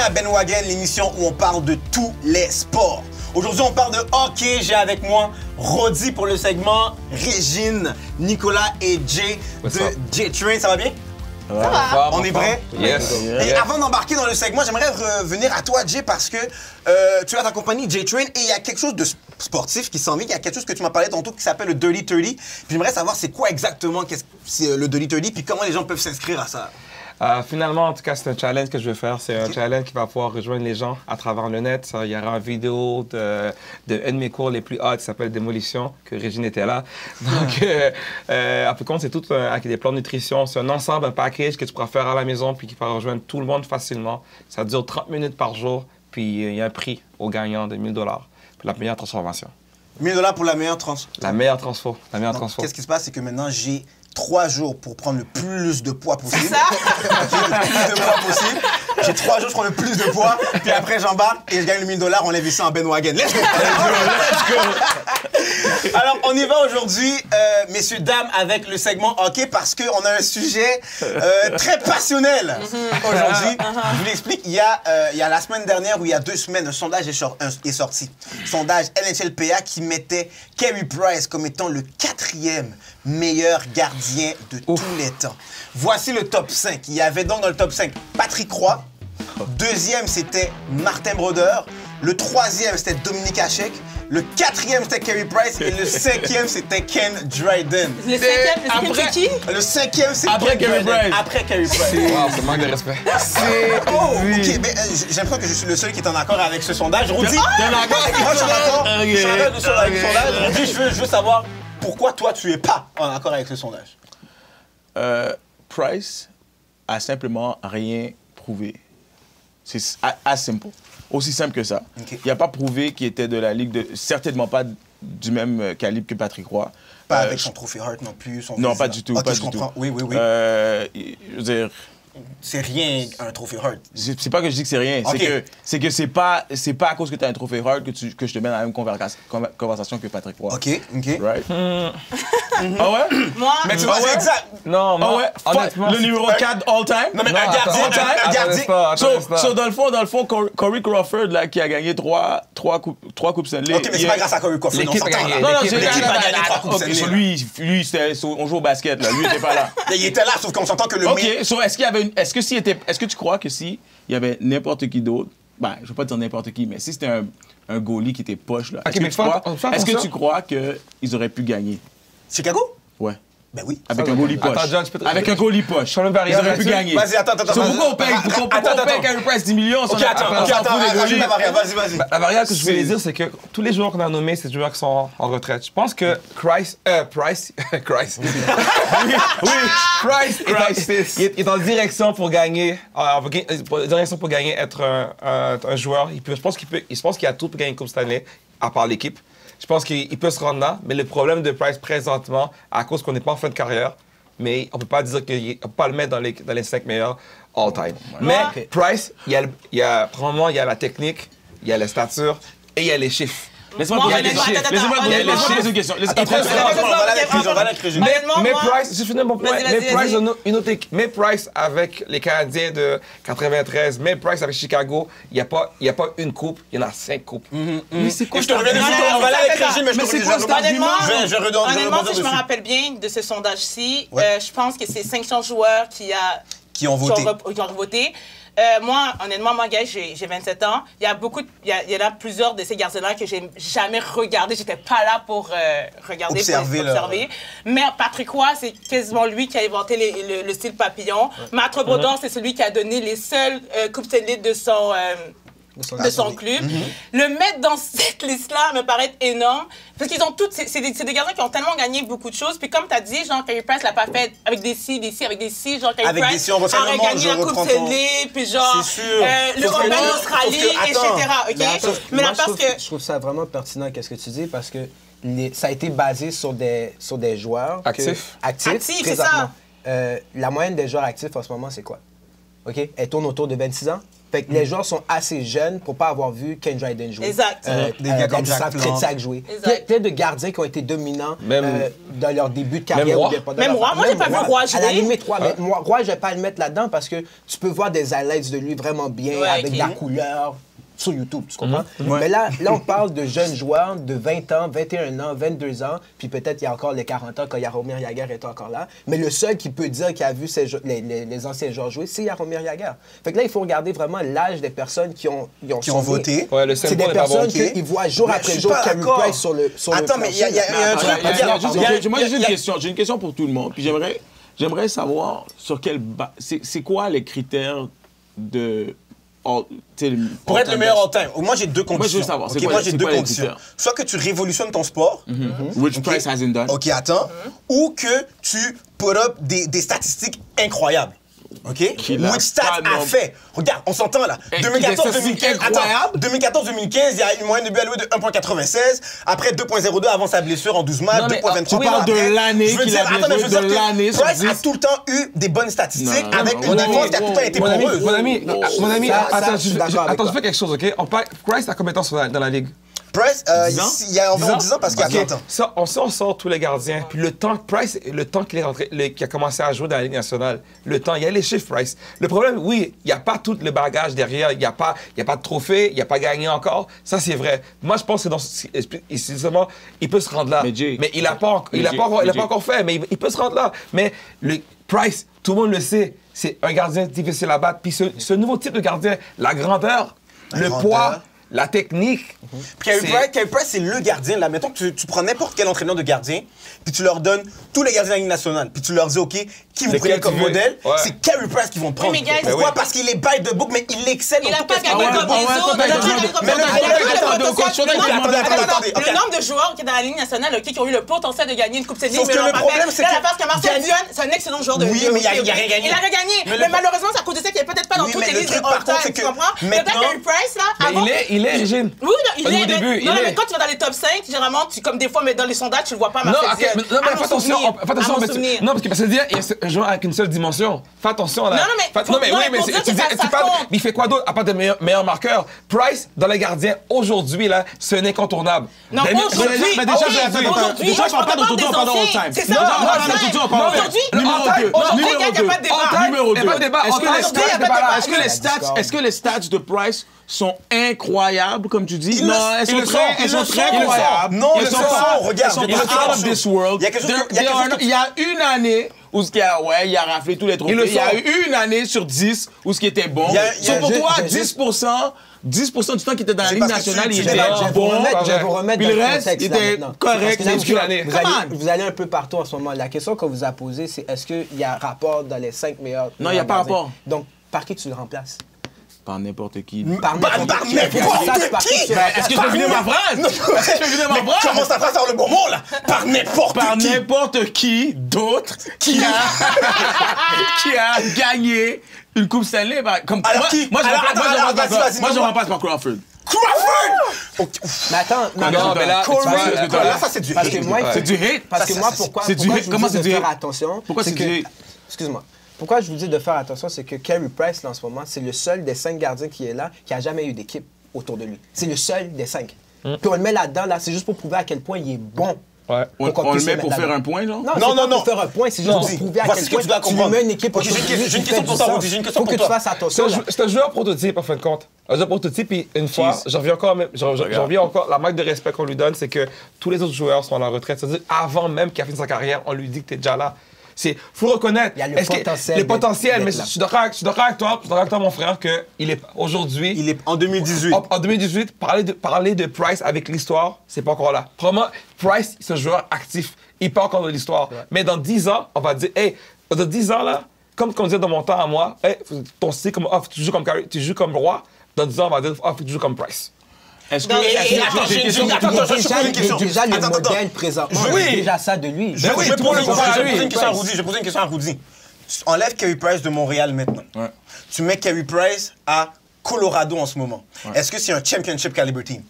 à Ben Wagen, l'émission où on parle de tous les sports. Aujourd'hui, on parle de hockey. J'ai avec moi Rodi pour le segment, Régine, Nicolas et Jay de J-Train. Ça va bien? Ça va. On est prêts? Yes. Et avant d'embarquer dans le segment, j'aimerais revenir à toi, Jay, parce que tu as ta compagnie J-Train et il y a quelque chose de sportif qui s'en vient. Il y a quelque chose que tu m'as parlé tantôt qui s'appelle le Dirty 30. Puis j'aimerais savoir c'est quoi exactement le Dirty 30 puis comment les gens peuvent s'inscrire à ça. Finalement, en tout cas, c'est un challenge que je vais faire. C'est un challenge qui va pouvoir rejoindre les gens à travers le net. Il y aura une vidéo de un de mes cours les plus hot qui s'appelle Démolition, que Régine était là. Donc, après compte, c'est tout avec des plans de nutrition. C'est un ensemble, un package que tu pourras faire à la maison puis qui va rejoindre tout le monde facilement. Ça dure 30 minutes par jour. Puis il y a un prix au gagnant de 1 000 $ pour la meilleure transformation. 1 000 $ pour la meilleure transfo. La meilleure transfo. La meilleure transfo. Qu'est-ce qui se passe, c'est que maintenant, j'ai 3 jours pour prendre le plus de poids possible. C'est ça? Le plus de poids possible. J'ai 3 jours, je prends le plus de poids, puis après j'embarque et je gagne le 1 000 $, on investit en Ben Wagen. Let's go! Let's go! Alors, on y va aujourd'hui, messieurs, dames, avec le segment hockey parce qu'on a un sujet très passionnel aujourd'hui. Je vous l'explique, il y a la semaine dernière ou il y a 2 semaines, un sondage est sorti. Sondage NHLPA qui mettait Carey Price comme étant le 4e meilleur gardien de tous les temps. Voici le top 5. Il y avait donc dans le top 5 Patrick Roy. 2e, c'était Martin Brodeur. Le 3e, c'était Dominique Hachek. Le 4e, c'était Carey Price. Et le 5e, c'était Ken Dryden. Le 5e, c'est qui? Le 5e, c'est après Ken Carey Dryden. Price. Après Carey Price. Wow, c'est manque de respect. Oh, OK. Mais j'ai l'impression que je suis le seul qui est en accord avec ce sondage. Rodi, T'es d'accord avec moi, je suis en accord. Ok. Je suis en accord avec ce sondage. Rodi, je veux savoir pourquoi toi, tu es pas en accord avec ce sondage. Price a simplement rien prouvé. C'est as simple. Aussi simple que ça. Okay. Il n'a pas prouvé qu'il était de la ligue, certainement pas du même calibre que Patrick Roy. Pas avec son trophée Hart non plus. Non, pas du tout. OK, pas je du comprends. tout. Oui. Je veux dire, C'est rien un trophée Hart. c'est pas que je dis que c'est rien. Okay. C'est que c'est pas à cause que tu as un trophée Hart que je te mets dans la même conversation que Patrick Roy. OK. Right? Ah ouais? Moi, Mais tu vois, c'est exact. Non, Ah moi, ouais? honnêtement, Le numéro 4 all time? Non, mais Non, un gardien, attends, un gardien. So, dans le fond, Corey Crawford, là, qui a gagné trois coupes Stanley. OK, mais c'est pas grâce à Corey Crawford. L'équipe on a s'entend, gagné. là. Non, L'équipe a gagné 3 coupes OK, so Stanley. lui on joue au basket, là. Lui, il était pas là. Mais il était là, sauf qu'on s'entend que le OK, meilleur. so est-ce que tu crois que si il y avait n'importe qui d'autre, ben, je veux pas dire n'importe qui, mais si c'était un goalie qui était poche, là, OK, mais est-ce que tu crois qu'ils auraient pu gagner? Chicago? Ouais. Ben oui. Avec un goalie poche. Attends, John, je peux te- Avec un goalie poche. Sur le Ils variable auraient pu là-dessus? gagner. Vas-y, attends. So, pourquoi on paye Attends. Carey Price 10 millions? OK, attends. Rajoute la variable. Vas-y. La variable que je voulais dire, c'est que tous les joueurs qu'on a nommés, c'est des joueurs qui sont en retraite. Je pense que Price est en direction pour gagner, être un joueur. Je pense qu'il a tout pour gagner une Coupe Stanley, à part l'équipe. Je pense qu'il peut se rendre là, mais le problème de Price présentement, à cause qu'on n'est pas en fin de carrière, mais on peut pas dire qu'on peut pas le mettre dans les 5 meilleurs all-time. Mais Price, il y a la technique, il y a la stature et il y a les chiffres. Laisse-moi Moi, poser une honnêtement, question. attends, Laisse-moi poser une question. On va l'incréger. Mais Price, je finis mon point. Vas-y, Mais vas-y, Price, vas-y. une autre équipe. Mais Price avec les Canadiens de 93, mais Price avec Chicago, il n'y a pas une coupe, il y en a 5 coupes. Mais c'est quoi Je te reviens dessus, on va l'incréger, mais je te reviens dessus. Honnêtement, si je me rappelle bien de ce sondage-ci, je pense que c'est 500 joueurs Qui ont voté. qui ont voté. Moi, honnêtement, gars, j'ai 27 ans. Il y a plusieurs de ces gardiens-là que j'ai jamais regardé. J'étais pas là pour regarder, Observer. Mais Patrick Roy, c'est quasiment lui qui a inventé le style papillon. Martin Brodeur, c'est celui qui a donné les seules coupes Stanley de son club. Le mettre dans cette liste-là me paraît énorme. Parce qu'ils ont toutes. C'est des gardiens qui ont tellement gagné beaucoup de choses. Puis comme tu as dit, genre, Carey Price l'a pas fait avec des si, avec des si. Genre, Carey Avec des Price si, on va faire le aurait monde, gagné je la Coupe reprends Stanley, puis genre. C'est sûr. Le Sauf que Open là, d'Australie, sauf que, etc. attends. OK? Mais attends, Mais moi, là, parce que. je trouve ça vraiment pertinent qu'est-ce que tu dis parce que ça a été basé sur des joueurs Actifs. Actifs, c'est présentement. La moyenne des joueurs actifs en ce moment, c'est quoi? OK? Elle tourne autour de 26 ans. Fait que les joueurs sont assez jeunes pour pas avoir vu Ken Dryden jouer. Exact. Des gars comme Jack Ladislas Plante. Tretiak jouer. Exact. Plein de gardiens qui ont été dominants Même- dans leur début de carrière. Roy. ou bien pendant Même leur- Roy. Moi, j'ai pas vu Roy À la jouer. limite, Roy. Mais moi, Roy, je vais pas le mettre là-dedans parce que tu peux voir des highlights de lui vraiment bien, Ouais, avec ok. de la couleur sur YouTube, tu comprends? Ouais. Mais là, on parle de jeunes joueurs de 20 ans, 21 ans, 22 ans, puis peut-être il y a encore les 40 ans quand Jaromir Jagr était encore là. Mais le seul qui peut dire qu'il a vu les anciens joueurs jouer, c'est Jaromir Jagr. Fait que là, il faut regarder vraiment l'âge des personnes qui ont Qui ont voté. Ouais, le C'est sample des n'est pas bon. personnes ok. qu'ils voient jour Mais je après suis jour pas Carey d'accord. Price sur le Attends, mais il y a un truc. Moi, j'ai une question. J'ai une question pour tout le monde. Puis j'aimerais savoir sur quel c'est quoi les critères de Pour être le meilleur all-time, moi j'ai deux conditions. veux savoir, c'est Ok, quoi- moi j'ai c'est deux quoi les conditions. critères? Soit que tu révolutionnes ton sport, Which ok, Price hasn't done. ok, attends, ou que tu put up des statistiques incroyables. OK? Qui l'a Which Stats pas a non- fait. Regarde, on s'entend là. Et 2014-2015, des statistiques 2014-2015, il y a une moyenne de but alloué de 1,96. Après 2,02 avant sa blessure en 12 matchs, Non, mais, 2,23 tu parles après. de l'année Je veux qu'il dire, a bien attends, mais je joué, veux de dire que l'année sur Price a 10. tout le temps eu des bonnes statistiques Non, avec non, une non, défense qui a tout le temps été Mon ami, poreuse. mon ami, mon ami, Ça, attends, je suis d'accord avec attends, je toi. fais quelque chose, OK? Price a combien de temps dans la ligue? Price, 10 ans? il y a environ 10 ans parce qu'il y a Ok, 20 ans. ça, on sort tous les gardiens. Puis le temps, Price, le temps qu'il est rentré, qu'il a commencé à jouer dans la Ligue nationale, le temps, il y a les chiffres, Price. Le problème, oui, il n'y a pas tout le bagage derrière. Il n'y a pas de trophée, il n'y a pas gagné encore. Ça, c'est vrai. Moi, je pense que seulement, il peut se rendre là. Mais Jay, il n'a pas, il a pas encore fait, mais il peut se rendre là. Mais le Price, tout le monde le sait, c'est un gardien difficile à battre. Puis ce nouveau type de gardien, la grandeur, le grandeur. poids, la technique. Puis Carey c'est- Price, c'est le gardien. Là, mettons que tu prends n'importe quel entraîneur de gardien, puis tu leur donnes tous les gardiens de la Ligue nationale, puis tu leur dis, OK, qui vous Lesquels prenez comme tu veux? modèle, Ouais. c'est Carey Price qu'ils vont prendre. mais guys, Pourquoi? oui. Parce qu'il est by the book, mais il excelle Il dans n'a tout pas ce qu'il gagné fait. comme les autres. attends, Il a pas gagné comme mais les le autres. problème, Il a attends, pas le potentiel. attends, Non, attendez, le nombre de joueurs qui est dans la Ligue nationale qui ont eu le potentiel de gagner une Coupe Stanley. Sauf que le problème, c'est Là, que la face que Marcel gagner- Dion, c'est un excellent joueur de Oui, de mais il a hockey, rien gagné. Il a rien gagné. Mais Mais malheureusement, c'est à cause de ça qu'il n'est peut-être pas dans Oui, toutes mais les le listes truc, de par contre, all-time, c'est tu que comprends? Le maintenant- Carey Price, là, Mais avant... il est, Régine. Oui, non, il Au est. début, Non, il mais est. quand tu vas dans les top 5, généralement, comme des fois, mais dans les sondages, tu le vois pas, Non, Marcel ok, Dion. mais, non, mais À mon fais attention, souvenir. fais attention, À mon mais souvenir. non, parce que c'est dire, il y a un joueur avec une seule dimension. Fais attention là. Non, non, mais Non, mais faut- oui, non, mais faut dire tu que dis, ça tu parles, compte. mais il fait quoi d'autre à part de meilleurs marqueurs? Price, dans les gardiens, aujourd'hui, là, c'est un incontournable. Non, Daniel- aujourd'hui, mais déjà, ok, je vais attends, aujourd'hui, déjà, moi, je parle pas te parle d'aujourd'hui, on parle des all-time. anciens. C'est Non, ça, non, all-time. d'aujourd'hui, on parle all-time. Aujourd'hui, Numéro all-time, 2. aujourd'hui, Numéro il y a 2. pas de débat. Numéro Il y a pas de 2. débat. Est-ce que les Aujourd'hui, il y a pas de stats- débat. est-ce que les stats de Price sont incroyables, comme tu dis? Ils Non, le- elles ils le sont sont, très ils le sont. incroyables. Non, Elles ils sont le pas- sont. Regarde, elles sont il y a pas quelque out chose of this world. il y a quelque chose que- il y a quelque chose que- Il y a une année où il a raflé tous les trophées. Ils le Il y a sont. eu une année sur 10 où ce qui était bon. Il y a- So, pour je- toi, je- 10% du temps qu'il était dans la C'est Ligue parce que nationale, tu il était débattes. Je vais vous bon. remettre, je vais vous remettre Puis dans le le reste, contexte il là, était maintenant. correct. Parce que là, depuis l'année. vous allez un peu partout en ce moment. La question qu'on vous a posée, c'est est-ce qu'il y a rapport dans les 5 meilleurs? Non, il y a pas gardiens? rapport. Donc, par qui tu le remplaces? Par n'importe qui. Par Par n'importe qui. n'importe Ça, c'est par qui. tu le Ben, remplaces? est-ce que je peux finir ma phrase? Non, Est-ce que je peux finir ma mais phrase? commence ta phrase par le bon mot, là. Par n'importe Par qui. n'importe qui d'autre qui a gagné une Coupe Stanley. Comme Alors moi, qui? Moi, je Alors, remplace- attends, moi, je alors, remplace vas-y, pas- vas-y, moi, je dis-moi. remplace par Crawford. Crawford! Ok, ouf. Mais attends, Non, mais là, Cole tu vois, Reed, là, parce là, ça, c'est du parce hate. que moi, il Ouais. faut- C'est du hate. Parce que Ça, moi, ça, pourquoi c'est du je hate. vous Comment dis c'est de du faire hate? attention? Pourquoi c'est que- du hate? Excuse-moi. Pourquoi je vous dis de faire attention, c'est que Carey Price, là, en ce moment, c'est le seul des 5 gardiens qui est là qui a jamais eu d'équipe autour de lui. C'est le seul des 5. Puis on le met là-dedans, là, c'est juste pour prouver à quel point il est bon. Ouais. On qu'on le puisse met mettre pour faire là-dedans. un point, genre? Non, c'est Non, pas non, non. pour faire un point, c'est juste Non, pour dis. prouver à Voici quel ce que point tu dois tu lui comprendre. mets une équipe Ok, autour j'ai une de lui question qui fait pour du toi, sens. Rudy, j'ai une question Faut que pour tu toi. fasses attention. là. C'est un joueur prototype, en fin de compte. Un joueur prototype, puis une fois, Jeez. j'en reviens encore, j'en reviens encore, la marque de respect qu'on lui donne, c'est que tous les autres joueurs sont à la retraite. C'est-à-dire, avant même qu'il a fini sa carrière, on lui dit que t'es déjà là. Faut reconnaître. Il y a le Est-ce que- potentiel le potentiel, d'être mais là. je suis d'accord avec toi, mon frère, qu'il est aujourd'hui. Il est en 2018. En 2018, parler de Price avec l'histoire, c'est pas encore là. Probablement, Price, c'est un joueur actif. Il part encore de l'histoire. Mais dans 10 ans, on va dire, hey, dans 10 ans, là, comme on disait dans mon temps à moi, hey, ton style, comme, tu joues comme Carey, tu joues comme Roi. Dans 10 ans, on va dire, tu joues comme Price. Est-ce que. Non, et attends, Il y a attends, déjà- je pose une il y a question. déjà le Attends, attends. modèle présentement. Oui. Il y a déjà ça de lui. Je vais oui, poser tout le monde une compare à lui. question à Rudy. Je vais poser une question à Rudy. Enlève Carey Price de Montréal maintenant. Ouais. Tu mets Carey Price à Colorado en ce moment. Est-ce que c'est un championship caliber team?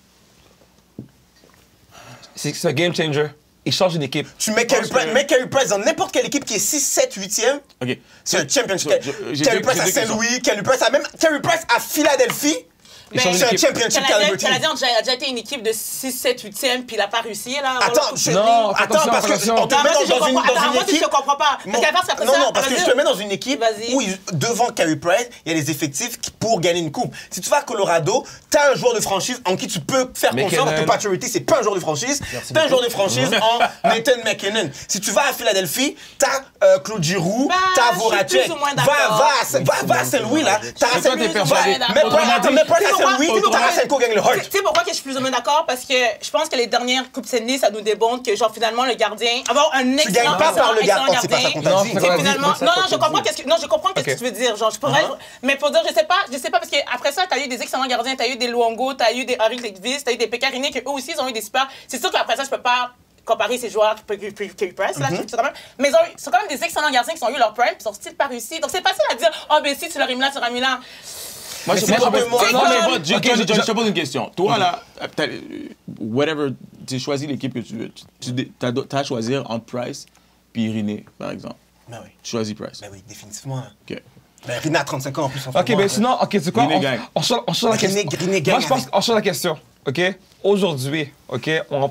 C'est un game changer. il change une équipe. Tu mets Carey Price dans n'importe quelle équipe qui est 6, 7, 8e. OK. C'est un championship. J'ai Carey deux Price à questions. Saint-Louis, Carey Price à Philadelphie. Mais change C'est un d'équipe. championship caliber team. Canadien a déjà été une équipe de 6, 7, 8e, puis il n'a pas réussi, là. Attends, Non, attends, parce attention. qu'on te met dans une moi, équipe. si je comprends pas. Parce qu'après Non, ça, non, parce que vas-y. je te mets dans une équipe Vas-y. où, devant Carey Price, il y a des effectifs pour gagner une coupe. Si tu vas à Colorado, t'as un joueur de franchise en qui tu peux faire confiance, parce que Pacioretty, c'est pas un joueur de franchise. T'as un joueur de franchise en Nathan McKinnon. Si tu vas à Philadelphie, t'as Claude Giroux, Bah, t'as je suis Voracek. plus ou moins d'accord. Va à Saint-Louis, là. T'as Mais toi, t'es Saint-Louis. persuadé. Mais pas à Saint-Louis, Tu sais pourquoi- Tarasenko gagne le Hart. Tu sais pourquoi que je suis plus ou moins d'accord? Parce que je pense que les dernières Coupes Stanley, ça nous démontre que, genre, finalement, le gardien, avoir un Tu excellent gagnes pas par le excellent gardien. C'est pas ça qu'on t'a Non, dit. c'est C'est pas finalement. dit. Non, je comprends qu'est-ce que tu veux dire. Genre, je pourrais. Mais pour dire, je sais pas, parce qu'après ça, t'as eu des excellents gardiens, t'as eu des Luongo, t'as eu des Harry Lindqvist, t'as eu des Pekarini, qui eux aussi, ils ont eu des super. C'est sûr qu'après ça, je peux pas comparer ces joueurs Carey Price, là, mais ils sont quand même des excellents gardiens qui ont eu leur prime, puis ils ont still pas réussi. Donc c'est facile à dire, oh, ben si, tu l'aurais mis là, tu l'aurais mis là. Moi, je c'est pas de moi. Non, mais comme- bon, je te pose une question. Toi, là, whatever, tu choisis l'équipe que tu veux. Tu as à choisir entre Price puis Iriné, par exemple. Ben oui. Tu choisis Price. Ben oui, définitivement. OK. Ben Rina a 35 ans en plus. en ce OK, moment. ben sinon, OK, c'est quoi? Griné gagne. On change la question. Griné gagne Moi, je pense avec- qu'on change la question. OK? Aujourd'hui, OK, on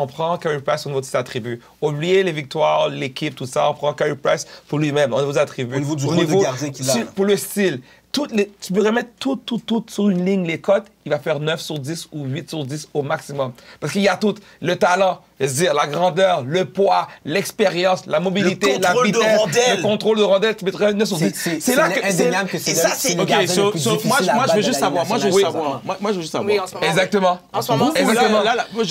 prend Carey Price au niveau de ses attributs. Oubliez les victoires, l'équipe, tout ça. On prend Carey Price pour lui-même, au niveau des attributs. Au niveau du rôle de gardien qu'il a, là. Pour le style. Tu peux remettre tout sur une ligne, les cotes, il va faire 9 sur 10 ou 8 sur 10 au maximum. Parce qu'il y a tout. Le talent, c'est-à-dire la grandeur, le poids, l'expérience, la mobilité, la contrôle de vitesse, rondelle. le contrôle de rondelle, tu mettrais 9 sur 10. C'est indéniable que c'est et ça, c'est c'est- le OK, gardien le plus moi, difficile à je battre veux de juste la savoir. Ligue Moi, je veux nationale. savoir. Moi, je veux juste savoir. Oui, en ce moment. Exactement. En ce moment, c'est Exactement. Là, moi,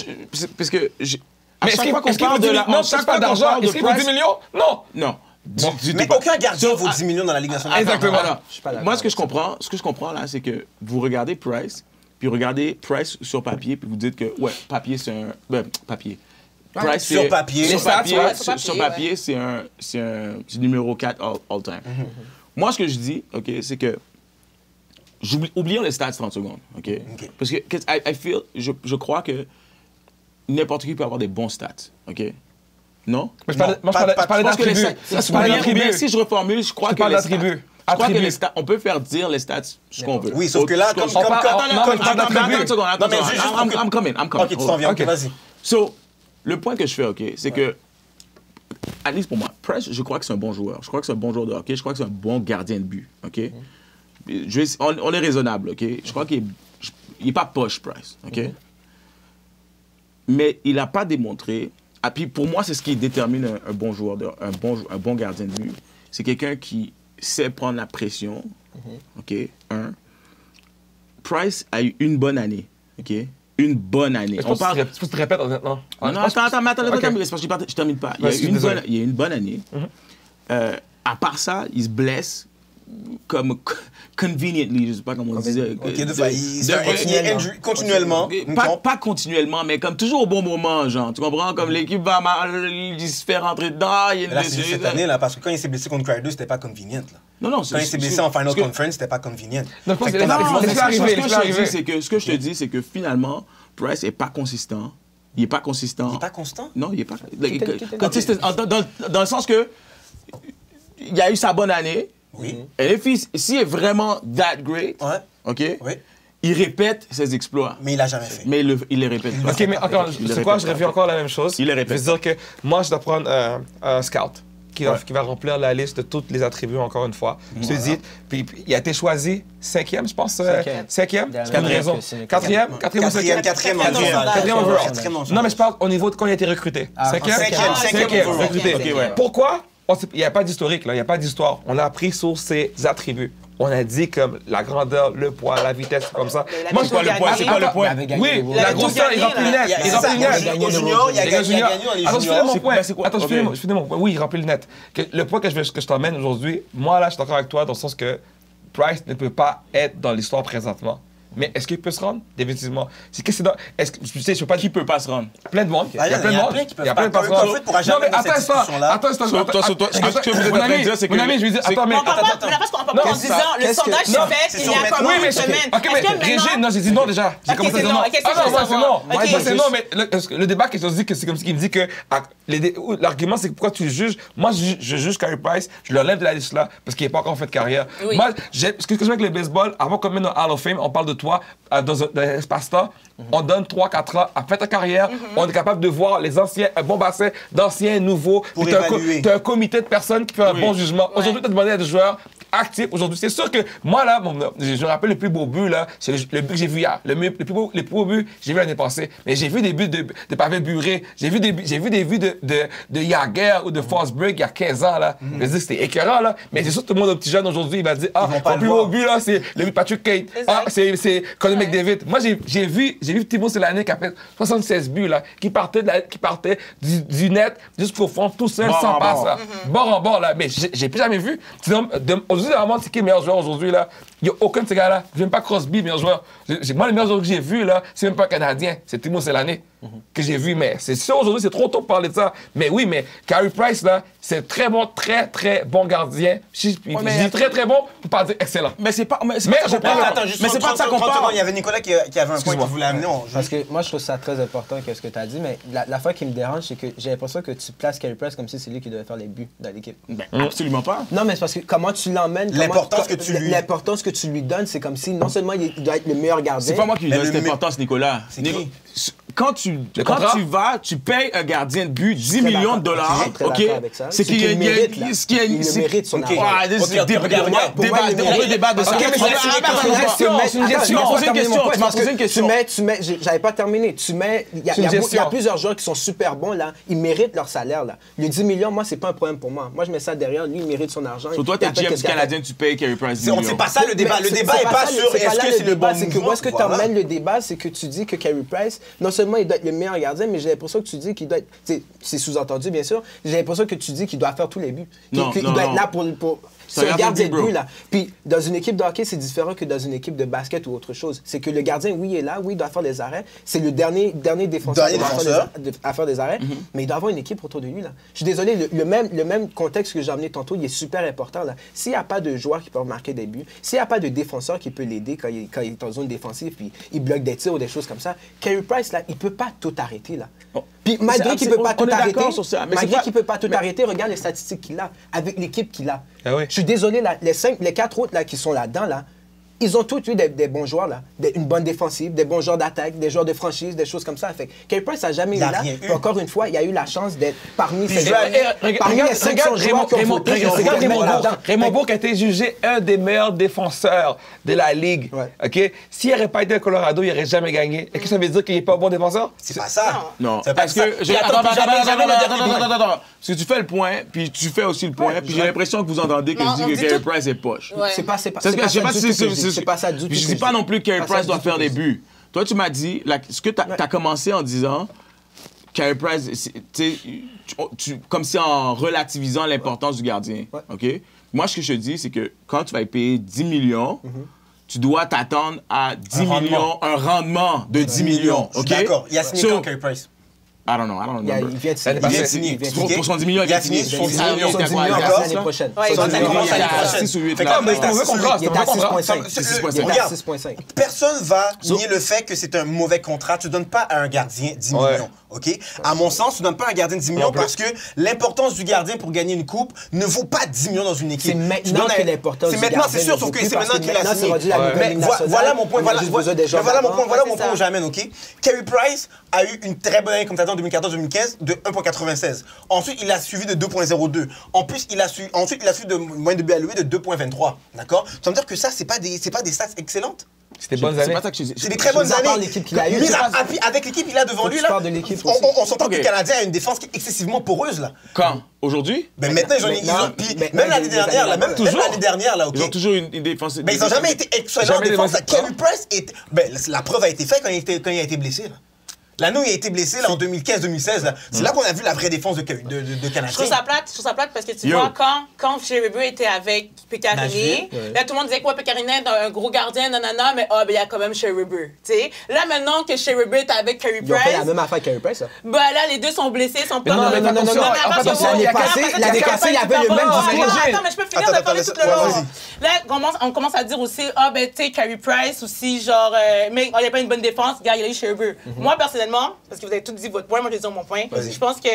parce que à Mais chaque fois qu'on est-ce qu'il parle vaut de 10 la... Non, à je chaque parle pas fois qu'on d'argent. parle de Est-ce qu'il vaut 10 Price- millions? Non. Non. Du Mais tout pas. aucun gardien So, vaut 10 millions dans la Ligue nationale. Exactement. Alors, Je suis pas d'accord moi, ce que avec je comprends là, c'est que vous regardez Price, puis regardez Price sur papier, puis vous dites que, ouais, papier, c'est un... papier. Price, sur c'est- papier. Sur Les stats, papier, ouais, sur papier, c'est numéro 4 all-time. Moi, ce que je dis, OK, c'est que... Oublions les stats 30 secondes, OK? Parce que I feel, je crois que n'importe qui peut avoir des bons stats, OK? Non? Mais je parlais pas- je parlais Je pense que les d'attributs. stats, Je parlais ou bien, d'attributs. si je reformule, je crois Je que parle les stats, d'attributs. je crois que Attributs. les stats, on peut faire dire les stats ce qu'on veut. Oui, sauf que là, Je- comme- je- comme- parle- comme- non, comme- mais je parle comme- d'attributs. Attends une seconde, Non, mais juste pour que- I'm coming. Ok, tu t'en viens, ok, Ok. vas-y. So, le point que je fais, OK, c'est que, à least pour moi, Price, je crois que c'est un bon joueur. Je crois que c'est un bon joueur de hockey. Je crois que c'est un bon gardien de but, OK? On est raisonnable, OK? Je crois qu'il n'est pas poche, Price, OK? Mais il n'a pas démontré... Ah, puis pour moi, c'est ce qui détermine un bon joueur, un bon gardien de but. C'est quelqu'un qui sait prendre la pression, OK? Price a eu une bonne année, OK? Une bonne année. Je pense que tu te répètes, honnêtement. Non, attends, Ok. c'est parce que je termine pas. Il y a Vas-y, eu une désolé. bonne, année. À part ça, il se blesse comme conveniently, je sais pas comment on dit. Ok, continuellement. Pas continuellement, mais comme toujours au bon moment, genre. Tu comprends? Comme l'équipe va mal, il se fait rentrer dedans, il y a une Là, c'est juste blessure. cette année, là, parce que quand il s'est blessé contre Crider, c'était pas convenient, là. Non, Quand il s'est blessé en Final Conference, c'était pas convenient. Non, je pense Fait que ton non, argument, mais c'est c'est que- arrivé, laisse-le arriver. Ce que je te dis, c'est que finalement, Price est pas consistant. Il est pas consistant. Il est pas constant? Non, il est pas. Dans le sens que il a eu sa bonne année. Oui. Et s'il est vraiment that great, Ouais. OK, Oui. il répète ses exploits. Mais il l'a jamais fait. Mais il les répète pas. OK, mais encore, Il le c'est quoi? répète Je reviens pas. encore à la même chose. Il le répète. Je veux dire que moi, je dois prendre un scout qui va remplir la liste de tous les attributs, encore une fois. Je te dis, puis il a été choisi 5e, je pense. Cinquième. 5e? Dernière Quelle raison? que c'est- 4e? 4e ou 5e? Quatrième overall. Non, mais je parle au niveau de quand il a été recruté. cinquième overall. recruté. Ok, ouais. Pourquoi? Il n'y a pas d'historique, là. Il n'y a pas d'histoire. On a appris sur ses attributs. On a dit comme la grandeur, le poids, la vitesse, comme ça. Mais il avait Moi, tout c'est quoi le gagné. point? C'est quoi le Il point? avait gagné Oui, le World la Cup. grosseur, il remplit le net. Il Il ça, remplit le au net. junior, il a Les gagné juniors. dans les Attends, je finis juniors. mon point. c'est quoi? Attends, je finis mon point. Oui, il remplit le net. Le point que je t'emmène aujourd'hui, moi, là, je suis d'accord avec toi dans le sens que Price ne peut pas être dans l'histoire présentement. Mais est-ce qu'il peut se rendre? Définitivement. Est-ce que, tu sais, je peux pas Qui peut pas se rendre? plein de monde. Il y a plein de monde. Il y a plein de personnes qui pourra jamais dans cette discussion-là. Attends, Ce que vous êtes en train de dire, c'est que... Mon ami, je veux dire, attends, mais... On parle pas en disant le sondage c'est fait, il y a comment une semaine. Ok, mais Régine, non, j'ai dit non déjà. J'ai commencé à dire non. Ah non, moi c'est non. Moi c'est non, mais le débat que je dis que c'est comme ce qu'il me dit que l'argument c'est que pourquoi tu juges. Moi je juge Carey Price, je le lève de la liste là parce qu'il n'est pas encore fait de carrière. Moi, ce que je veux avec le baseball, avant qu'on mette dans Hall of Fame, on parle de toi dans un espace-temps. On donne 3-4 ans à faire ta carrière. On est capable de voir les anciens, un bon bassin d'anciens, nouveaux. Pour évaluer. Tu as un comité de personnes qui fait un bon jugement. Aujourd'hui, tu as demandé à des joueurs actifs. Aujourd'hui, c'est sûr que moi, là, je me rappelle le plus beau but, là, c'est le but que j'ai vu hier. Le plus beau but, j'ai vu l'année passée. Mais j'ai vu des buts de Pavel Bure. J'ai vu des buts de Jagr ou de Forsberg il y a 15 ans, là. Je veux dire, c'était écœurant, là. Mais c'est sûr que tout le monde, un petit jeune aujourd'hui, il va dire, ah, mon plus beau but, là, c'est le but de Patrick Kane. Ah, c'est Conor McDavid. Moi, j'ai vu Thibaut Célaney qui a fait 76 buts, là, qui partait du net jusqu'au fond, tout seul, sans passe, là. Bord en bord, là. Mais j'ai plus jamais vu. Aujourd'hui, vraiment, c'est qui le meilleur joueur aujourd'hui, là? Il n'y a aucun de ces gars-là. Je n'aime pas Crosby, meilleur joueur. Moi, le meilleur joueur que j'ai vu, là, c'est même pas un Canadien. C'est Thibaut Célaney que j'ai vu. Mais c'est sûr, aujourd'hui, c'est trop tôt pour parler de ça. Mais oui, mais Carey Price, là, c'est très bon, très, très bon gardien. Je dis très, très bon pour pas dire excellent. Mais c'est pas... Mais c'est pas de ça qu'on parle. Il y avait Nicolas qui avait un point qu'il voulait amener. Parce que moi, je trouve ça très important, ce que tu as dit. Mais la fois qui me dérange, c'est que j'ai l'impression que tu places Carey Price comme si c'est lui qui devait faire les buts dans l'équipe. Absolument pas. Non, mais c'est parce que comment tu l'emmènes, l'importance que tu lui donnes, c'est comme si non seulement il doit être le meilleur gardien. C'est pas moi qui lui donne cette importance, Nicolas. Quand tu vas, tu payes un gardien de but 10 millions de dollars, OK? C'est qu'il mérite son argent. On peut débattre de ça. C'est une gestion. Tu m'as posé une question. J'avais pas terminé. Il y a plusieurs joueurs qui sont super bons, là. Ils méritent leur salaire, là. Le 10 millions, moi, c'est pas un problème pour moi. Moi, je mets ça derrière. Lui, il mérite son argent. Sur toi, t'es GM du Canadien, tu payes Carey Price 10 millions. C'est pas ça le débat. Le débat est pas sur est-ce que c'est le bon mouvement. Où est-ce que tu emmènes le débat, c'est que tu dis que Carey Price, non seulement il doit être le meilleur gardien, mais j'ai l'impression que tu dis qu'il doit être... C'est sous-entendu, bien sûr. J'ai l'impression que tu dis qu'il doit faire tous les buts. Qu'il doit être là pour... C'est un gardien de but, là. Puis, dans une équipe de hockey, c'est différent que dans une équipe de basket ou autre chose. C'est que le gardien, oui, il est là, oui, il doit faire des arrêts. C'est le dernier défenseur à faire des arrêts, mais il doit avoir une équipe autour de lui, là. Je suis désolé, le même contexte que j'ai amené tantôt, il est super important, là. S'il n'y a pas de joueur qui peut marquer des buts, s'il n'y a pas de défenseur qui peut l'aider quand il est en zone défensive, puis il bloque des tirs ou des choses comme ça, Carey Price, là, il peut pas tout arrêter, là. Puis malgré qu'il ne peut pas tout arrêter, regarde les statistiques qu'il a avec l'équipe qu'il a. Ah oui. Je suis désolé, là, les 4 autres là, qui sont là-dedans, là, ils ont tous eu des bons joueurs, là. Une bonne défensive, des bons joueurs d'attaque, des joueurs de franchise, des choses comme ça. Fait Carey Price n'a jamais eu là. Encore une fois, il a eu la chance d'être parmi les 500 joueurs qui ont voté. Regarde Raymond Bourque a été jugé un des meilleurs défenseurs de la Ligue. OK? S'il n'aurait pas été à Colorado, il n'aurait jamais gagné. Est-ce que ça veut dire qu'il n'est pas un bon défenseur? C'est pas ça. Non. Parce que... Attends. Parce que tu fais le point, puis tu fais aussi le point, puis j'ai l'impression que vous entendez que je dis que Carey Price est poche. C'est pas ça du tout. Je dis pas non plus que Carey Price doit faire des buts. Toi, tu m'as dit, ce que tu as commencé en disant, Carey Price, comme si en relativisant l'importance du gardien. OK? Moi, ce que je te dis, c'est que quand tu vas payer 10 millions, tu dois t'attendre à 10 millions, un rendement de 10 millions. OK? D'accord. Il y a signé quand Carey Price? I don't know. Il vient de signer. Pour son 10 millions, il a signé. Son 10 millions l'année prochaine. Il est à 6,5. Personne va nier le fait que c'est un mauvais contrat. Tu ne donnes pas à un gardien 10 millions. OK? À mon sens, tu ne donnes pas à un gardien 10 millions parce que l'importance du gardien pour gagner une coupe ne vaut pas 10 millions dans une équipe. C'est maintenant que l'importance du gardien. C'est sûr, sauf que c'est maintenant qu'il a signé. Mais voilà mon point. Voilà mon point où j'amène, OK? Carey Price a eu une très bonne année comme en 2014-2015 de 1,96. Ensuite, il a suivi de 2,02. En plus, il a suivi de moyenne de but alloué de 2,23. D'accord? Ça veut dire que ça, c'est pas des stats excellentes? C'était bonnes années. C'est des très bonnes années. L'équipe qu'il a eue. Avec l'équipe qu'il a devant lui, là, on s'entend que le Canadien a une défense qui est excessivement poreuse, là. Quand? Aujourd'hui? Maintenant, même l'année dernière, là, OK? Ils ont toujours une défense. Mais ils n'ont jamais été excellents en défense. Carey Price, la preuve a été faite quand il a été blessé, là. L'année où il a été blessé, là, en 2015-2016, c'est là qu'on a vu la vraie défense de Canadien. Je trouve ça plate parce que tu vois, quand Sherrybur était avec Pekarine, là, tout le monde disait que Pekarine est un gros gardien, nanana, mais ben, il y a quand même Sherrybur, tu sais. Là, maintenant que Sherrybur est avec Carey Price... Ils ont fait la même affaire que Carey Price, ça. Ben là, les deux sont blessés, sont pas... Non. L'année passée, il y avait le même discours. Attends, mais je peux finir de parler tout le long. Là, on commence à dire aussi, ben, tu sais, Carey Price aussi, genre, mais il n'y a pas une bonne défense, gars, il a eu Sherrybur. Moi, personnellement, parce que vous avez tous dit votre point, moi je vais dire mon point. Je pense que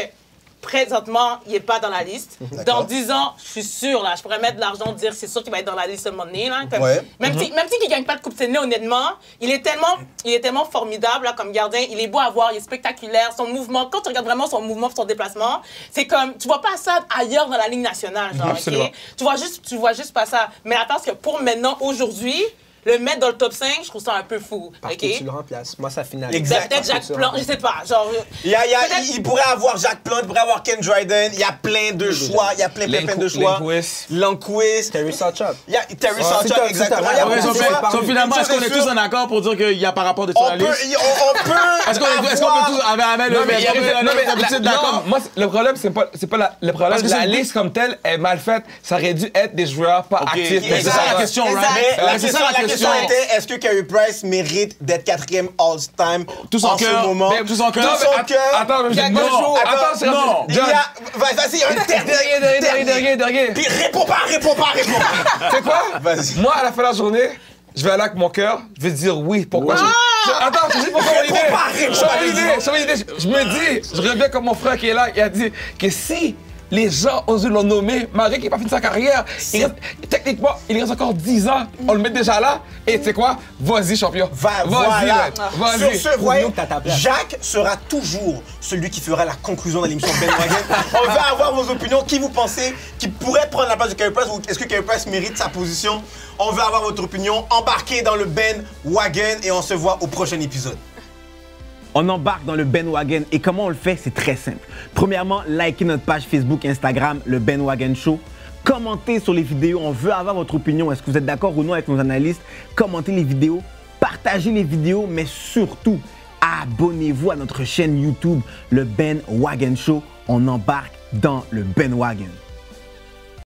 présentement, il n'est pas dans la liste. Dans 10 ans, je suis sûre, là, je pourrais mettre de l'argent, dire c'est sûr qu'il va être dans la liste à un moment donné. Là, même s'il ne gagne pas de Coupe Stanley, honnêtement, il est tellement formidable là, comme gardien. Il est beau à voir, il est spectaculaire. Son mouvement, quand tu regardes vraiment son mouvement, son déplacement, c'est comme, tu vois pas ça ailleurs dans la Ligue nationale. Genre, okay? Tu vois juste pas ça. Mais attends, parce que pour maintenant, aujourd'hui, le mettre dans le top 5, je trouve ça un peu fou. Parce que tu le remplaces. Moi, ça finalise. Exact. Peut-être Jacques Plante, je sais pas. Genre, il pourrait avoir Jacques Plante, il pourrait avoir Ken Dryden. Il y a plein de choix. Il y a plein de choix. Lundqvist. Terry Sawchuk. Il y a Terry Sawchuk, exactement. Donc finalement, est-ce qu'on est tous en accord pour dire qu'il y a par rapport de sur la liste? On peut. Est-ce qu'on peut tous avec d'accord? Moi, le problème, c'est pas le problème. La liste comme telle est mal faite. Ça aurait dû être des joueurs pas actifs. C'est ça la question, right? C'est ça la question. Était, est-ce que Carey Price mérite d'être 4e All-Time en ce moment? Tout en cœur. Attends, non. Vas-y, il y a un dernier. Puis réponds pas. C'est quoi? Vas-y. Moi, à la fin de la journée, je vais aller avec mon cœur, je vais dire oui. Pourquoi? Attends, je dis pourquoi je me dis, je reviens comme mon frère qui est là, il a dit que si les gens osent le nommer, malgré qu'il n'a pas fini sa carrière, techniquement, il reste encore 10 ans, on le met déjà là, et tu sais quoi? Vas-y, champion. Vas-y. Sur ce, Jacques sera toujours celui qui fera la conclusion de l'émission Ben Wagen. On va avoir vos opinions. Qui vous pensez qui pourrait prendre la place de Carey Price, ou est-ce que Carey Price mérite sa position? On veut avoir votre opinion. Embarquez dans le Ben Wagen et on se voit au prochain épisode. On embarque dans le Ben Wagen et comment on le fait? C'est très simple. Premièrement, likez notre page Facebook, Instagram, le Ben Wagen Show. Commentez sur les vidéos, on veut avoir votre opinion. Est-ce que vous êtes d'accord ou non avec nos analystes? Commentez les vidéos, partagez les vidéos, mais surtout, abonnez-vous à notre chaîne YouTube, le Ben Wagen Show. On embarque dans le Ben Wagen.